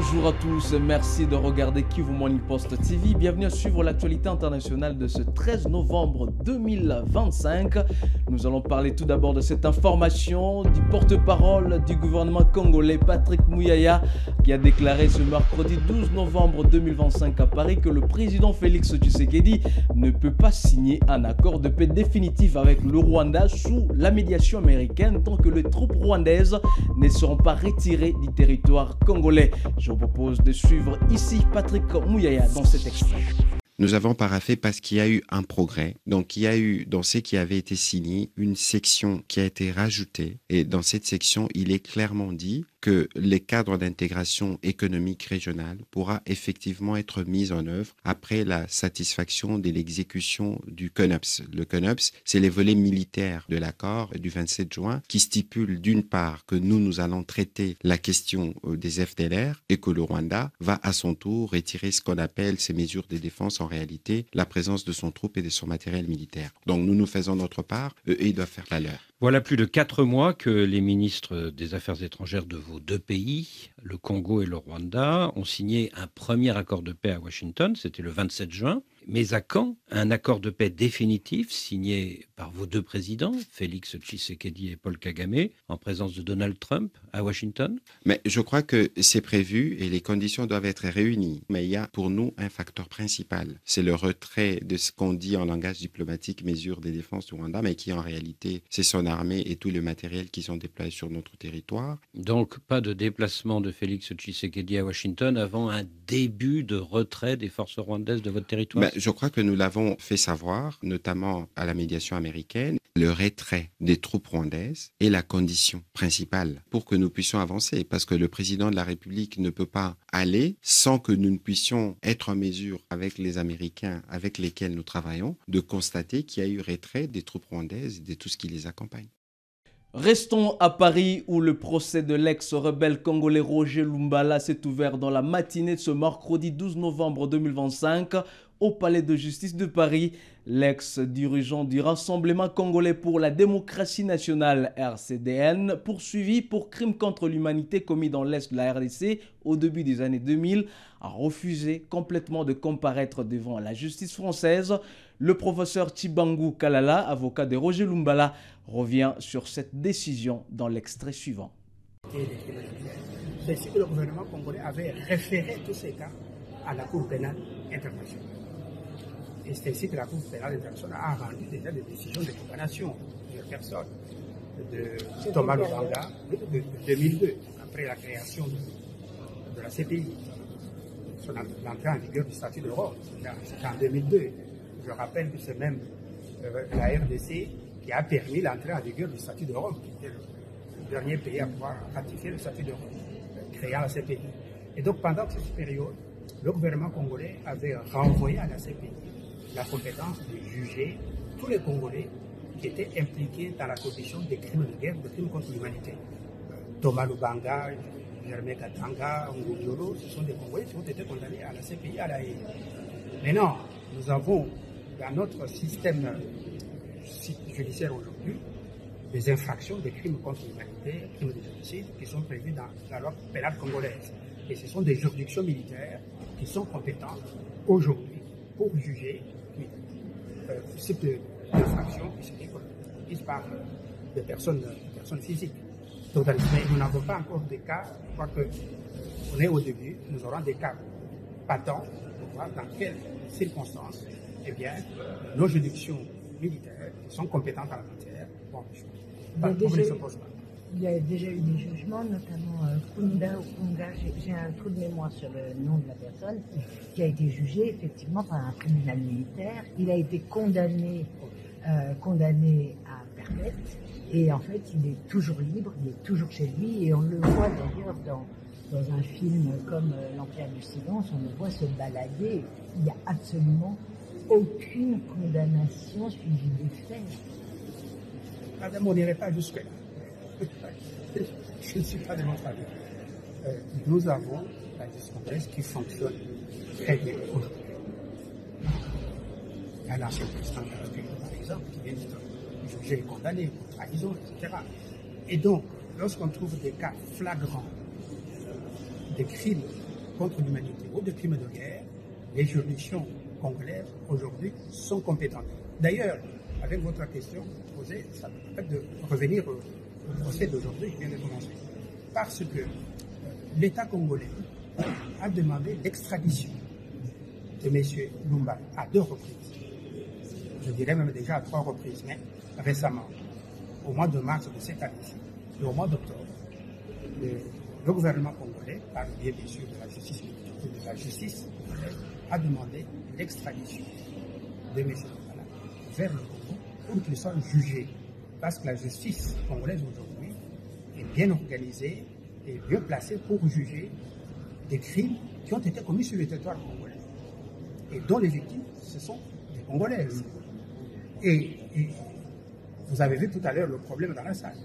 Bonjour à tous, merci de regarder Kivu Morning Post TV. Bienvenue à suivre l'actualité internationale de ce 13 novembre 2025. Nous allons parler tout d'abord de cette information du porte-parole du gouvernement congolais, Patrick Muyaya, qui a déclaré ce mercredi 12 novembre 2025 à Paris que le président Félix Tshisekedi ne peut pas signer un accord de paix définitif avec le Rwanda sous la médiation américaine tant que les troupes rwandaises ne seront pas retirées du territoire congolais. Je vous propose de suivre ici Patrick Muyaya dans cet extrait. Nous avons paraphé parce qu'il y a eu un progrès. Donc, il y a eu, dans ce qui avait été signé, une section qui a été rajoutée. Et dans cette section, il est clairement dit que les cadres d'intégration économique régionale pourra effectivement être mis en œuvre après la satisfaction de l'exécution du CONUPS. Le CONUPS, c'est les volets militaires de l'accord du 27 juin qui stipule d'une part que nous allons traiter la question des FDLR et que le Rwanda va à son tour retirer ce qu'on appelle ces mesures de défense, en réalité la présence de son troupe et de son matériel militaire. Donc nous faisons notre part et ils doivent faire la leur. Voilà plus de 4 mois que les ministres des Affaires étrangères de vos deux pays, le Congo et le Rwanda, ont signé un premier accord de paix à Washington, c'était le 27 juin. Mais à quand un accord de paix définitif signé par vos deux présidents, Félix Tshisekedi et Paul Kagame, en présence de Donald Trump à Washington? Mais je crois que c'est prévu et les conditions doivent être réunies. Mais il y a pour nous un facteur principal, c'est le retrait de ce qu'on dit en langage diplomatique, mesures de défense du Rwanda, mais qui en réalité, c'est son armée et tout le matériel qui sont déployés sur notre territoire. Donc pas de déplacement de Félix Tshisekedi à Washington avant un début de retrait des forces rwandaises de votre territoire? Je crois que nous l'avons fait savoir, notamment à la médiation américaine. Le retrait des troupes rwandaises est la condition principale pour que nous puissions avancer. Parce que le président de la République ne peut pas aller sans que nous ne puissions être en mesure, avec les Américains avec lesquels nous travaillons, de constater qu'il y a eu retrait des troupes rwandaises et de tout ce qui les accompagne. Restons à Paris où le procès de l'ex-rebelle congolais Roger Lumbala s'est ouvert dans la matinée de ce mercredi 12 novembre 2025 au Palais de justice de Paris. L'ex-dirigeant du Rassemblement congolais pour la démocratie nationale RCDN, poursuivi pour crimes contre l'humanité commis dans l'Est de la RDC au début des années 2000, a refusé complètement de comparaître devant la justice française. Le professeur Tshibangou Kalala, avocat de Roger Lumbala, revient sur cette décision dans l'extrait suivant. C'est ainsi que le gouvernement congolais avait référé tous ces cas à la Cour pénale internationale. Et c'est ainsi que la Cour pénale internationale a rendu déjà des décisions de condamnation de personnes, de Thomas Lubanga de 2002, après la création de la CPI. L'entrée en vigueur du statut de Rome, c'était en 2002. Je rappelle que c'est même la RDC qui a permis l'entrée en vigueur du statut de Rome, qui était le dernier pays à pouvoir ratifier le statut de Rome, créant la CPI. Et donc pendant cette période, le gouvernement congolais avait renvoyé à la CPI la compétence de juger tous les Congolais qui étaient impliqués dans la commission des crimes de guerre, des crimes contre l'humanité. Thomas Lubanga, Germain Katanga, Ngodiolo, ce sont des Congolais qui ont été condamnés à la CPI à la haie. Maintenant, nous avons dans notre système judiciaire aujourd'hui des infractions, des crimes contre l'humanité, crimes de génocide qui sont prévus dans la loi pénale congolaise. Et ce sont des juridictions militaires qui sont compétentes aujourd'hui pour juger ce type d'infractions qui se parlent de personnes physiques. Donc, mais nous n'avons pas encore des cas, je crois qu'on est au début, nous aurons des cas patents pour voir dans quelles circonstances, eh bien, nos juridictions militaires qui sont compétentes en la matière vont les choses. Il y a déjà eu des jugements, notamment Kunda ou Kunga, j'ai un trou de mémoire sur le nom de la personne, qui a été jugé effectivement par un tribunal militaire. Il a été condamné à perpète et en fait il est toujours libre, il est toujours chez lui et on le voit d'ailleurs dans un film comme L'Empire du Silence, on le voit se balader. Il n'y a absolument aucune condamnation suivie des faits. Madame, on n'irait pas jusque-là. Je ne suis pas de votre avis. Nous avons la justice congolaise qui fonctionne très bien aujourd'hui. Un ancien président de la République, par exemple, qui vient d'être jugé et condamné pour trahison, etc. Et donc, lorsqu'on trouve des cas flagrants, des crimes contre l'humanité ou de crimes de guerre, les juridictions congolaises aujourd'hui sont compétentes. D'ailleurs, avec votre question posée, ça me permet de revenir au procès d'aujourd'hui qui vient de commencer. Parce que l'État congolais a demandé l'extradition de M. Lumba à 2 reprises. Je dirais même déjà à 3 reprises, mais récemment, au mois de mars de cette année-ci et au mois d'octobre, le gouvernement congolais, par le biais bien sûr de la justice congolaise, a demandé l'extradition de M. Lumba vers le Congo pour qu'il soit jugé. Parce que la justice congolaise aujourd'hui est bien organisée et bien placée pour juger des crimes qui ont été commis sur le territoire congolais et dont les victimes, ce sont des Congolaises. Et vous avez vu tout à l'heure le problème dans la salle.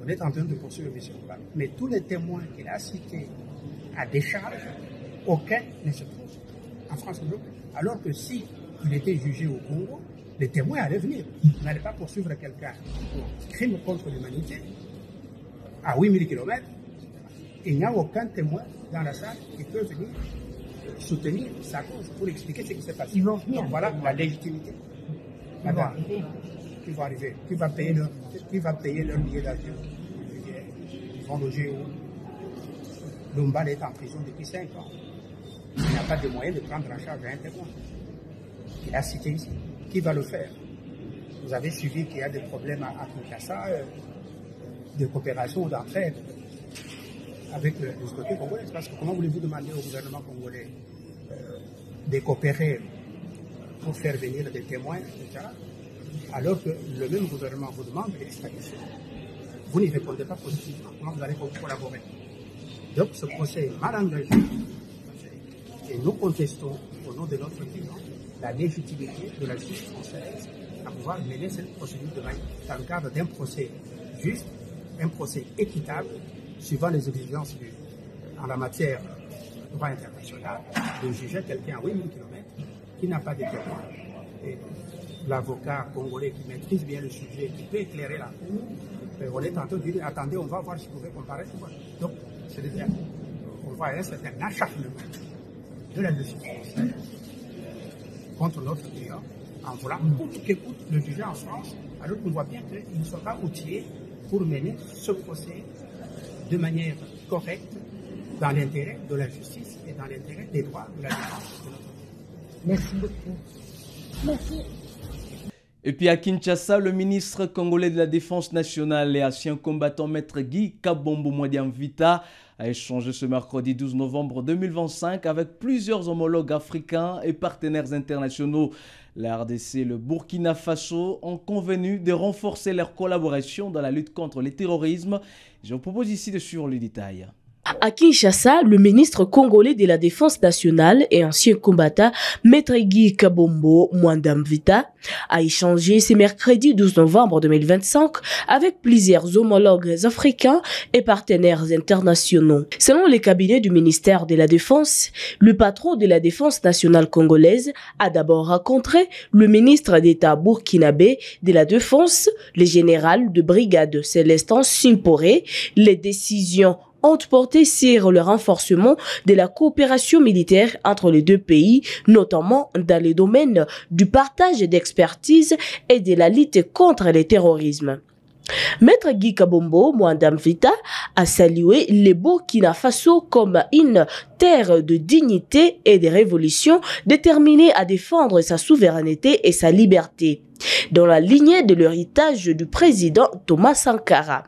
On est en train de poursuivre M. Lumba. Mais tous les témoins qu'il a cités à décharge, aucun ne se trouve en France aujourd'hui. Alors que si il était jugé au Congo, les témoins allaient venir. On n'allait pas poursuivre quelqu'un pour crime contre l'humanité à 8000 km. Il n'y a aucun témoin dans la salle qui peut venir soutenir sa cause pour expliquer ce qui s'est passé. Ils vont venir. Donc voilà la légitimité. Madame, qui va arriver, qui va payer leur billet d'avion. Ils vont loger où Lumba est en prison depuis 5 ans. Il n'a pas de moyens de prendre en charge un témoin. Il a cité ici. Qui va le faire? Vous avez suivi qu'il y a des problèmes à Kinshasa, de coopération ou d'entraide avec les autorités congolaises. Parce que comment voulez-vous demander au gouvernement congolais de coopérer pour faire venir des témoins, etc., alors que le même gouvernement vous demande l'extradition? Vous n'y répondez pas positivement. Comment vous allez collaborer? Donc ce procès est mal engagé et nous contestons au nom de notre client la légitimité de la justice française à pouvoir mener cette procédure dans le cadre d'un procès juste, un procès équitable, suivant les exigences en la matière de droit international, de juger quelqu'un à 8000 km qui n'a pas de témoin. Et l'avocat congolais qui maîtrise bien le sujet, qui peut éclairer la cour, on est en train de dire, attendez, on va voir si vous pouvez comparer. Donc, c'est-à-dire, on voit un certain acharnement de la justice française contre notre client, en voulant coûte que coûte le juger en France, alors qu'on voit bien qu'ils ne sont pas outillés pour mener ce procès de manière correcte, dans l'intérêt de la justice et dans l'intérêt des droits de la défense de notre pays. Merci beaucoup. Merci. Et puis à Kinshasa, le ministre congolais de la Défense nationale et ancien combattant maître Guy Kabombo Mwadiamvita a échangé ce mercredi 12 novembre 2025 avec plusieurs homologues africains et partenaires internationaux. La RDC et le Burkina Faso ont convenu de renforcer leur collaboration dans la lutte contre le terrorisme. Je vous propose ici de suivre le détail. À Kinshasa, le ministre congolais de la Défense nationale et ancien combattant maître Guy Kabombo Mwadiamvita a échangé ce mercredi 12 novembre 2025 avec plusieurs homologues africains et partenaires internationaux. Selon les cabinets du ministère de la Défense, le patron de la Défense nationale congolaise a d'abord rencontré le ministre d'État burkinabé de la Défense, le général de brigade Célestin Simporé. Les décisions ont porté sur le renforcement de la coopération militaire entre les deux pays, notamment dans les domaines du partage d'expertise et de la lutte contre le terrorisme. Maître Guy Kabombo Mwadiamvita a salué le Burkina Faso comme une terre de dignité et de révolution déterminée à défendre sa souveraineté et sa liberté, dans la lignée de l'héritage du président Thomas Sankara.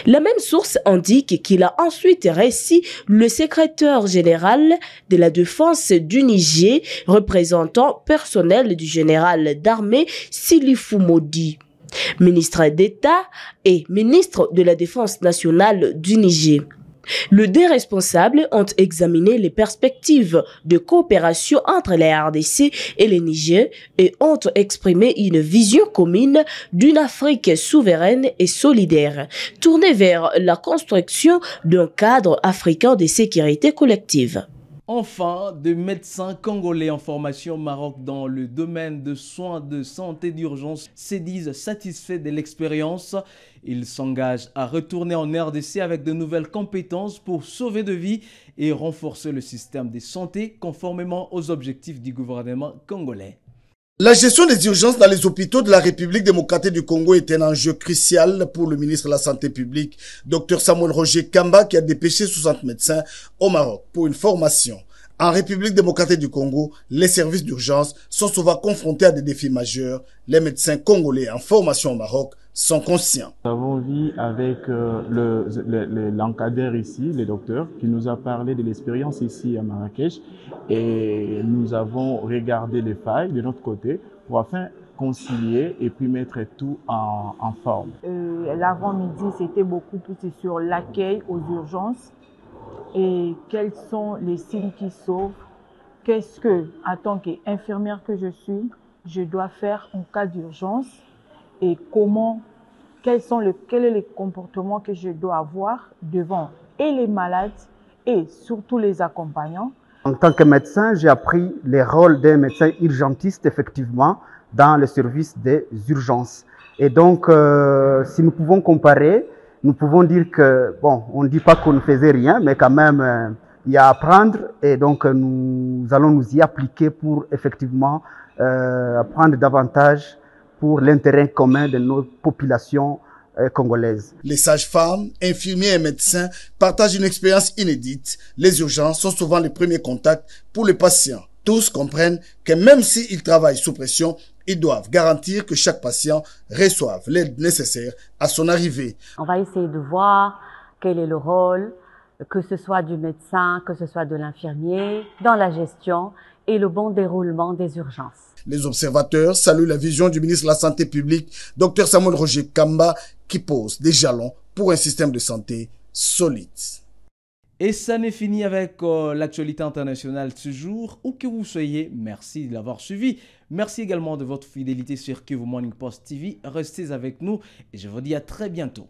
La même source indique qu'il a ensuite reçu le secrétaire général de la défense du Niger, représentant personnel du général d'armée Silifou Modi, ministre d'État et ministre de la Défense nationale du Niger. Les deux responsables ont examiné les perspectives de coopération entre la RDC et le Niger et ont exprimé une vision commune d'une Afrique souveraine et solidaire, tournée vers la construction d'un cadre africain de sécurité collective. Enfin, des médecins congolais en formation au Maroc dans le domaine de soins de santé d'urgence se disent satisfaits de l'expérience. Ils s'engagent à retourner en RDC avec de nouvelles compétences pour sauver de vies et renforcer le système de santé conformément aux objectifs du gouvernement congolais. La gestion des urgences dans les hôpitaux de la République démocratique du Congo est un enjeu crucial pour le ministre de la Santé publique, Dr Samuel Roger Kamba, qui a dépêché 60 médecins au Maroc pour une formation. En République démocratique du Congo, les services d'urgence sont souvent confrontés à des défis majeurs. Les médecins congolais en formation au Maroc sont conscients. Nous avons vu avec l'encadreur ici, le docteur, qui nous a parlé de l'expérience ici à Marrakech, et nous avons regardé les failles de notre côté pour afin concilier et puis mettre tout en forme. L'avant-midi, c'était beaucoup plus sur l'accueil aux urgences et quels sont les signes qui sauvent. Qu'est-ce que, en tant qu'infirmière que je suis, je dois faire en cas d'urgence et quel est le comportement que je dois avoir devant et les malades et surtout les accompagnants. En tant que médecin, j'ai appris les rôles des médecins urgentistes, effectivement, dans le service des urgences. Et donc, si nous pouvons comparer, nous pouvons dire que, bon, on ne dit pas qu'on ne faisait rien, mais quand même, il y a à apprendre. Et donc, nous allons nous y appliquer pour, effectivement, apprendre davantage pour l'intérêt commun de nos populations congolaises. Les sages-femmes, infirmiers et médecins partagent une expérience inédite. Les urgences sont souvent les premiers contacts pour les patients. Tous comprennent que même s'ils travaillent sous pression, ils doivent garantir que chaque patient reçoive l'aide nécessaire à son arrivée. On va essayer de voir quel est le rôle, que ce soit du médecin, que ce soit de l'infirmier, dans la gestion et le bon déroulement des urgences. Les observateurs saluent la vision du ministre de la Santé publique, Dr Samuel Roger Kamba, qui pose des jalons pour un système de santé solide. Et ça n'est fini avec l'actualité internationale ce jour. Où que vous soyez, merci de l'avoir suivi. Merci également de votre fidélité sur Kivu Morning Post TV. Restez avec nous et je vous dis à très bientôt.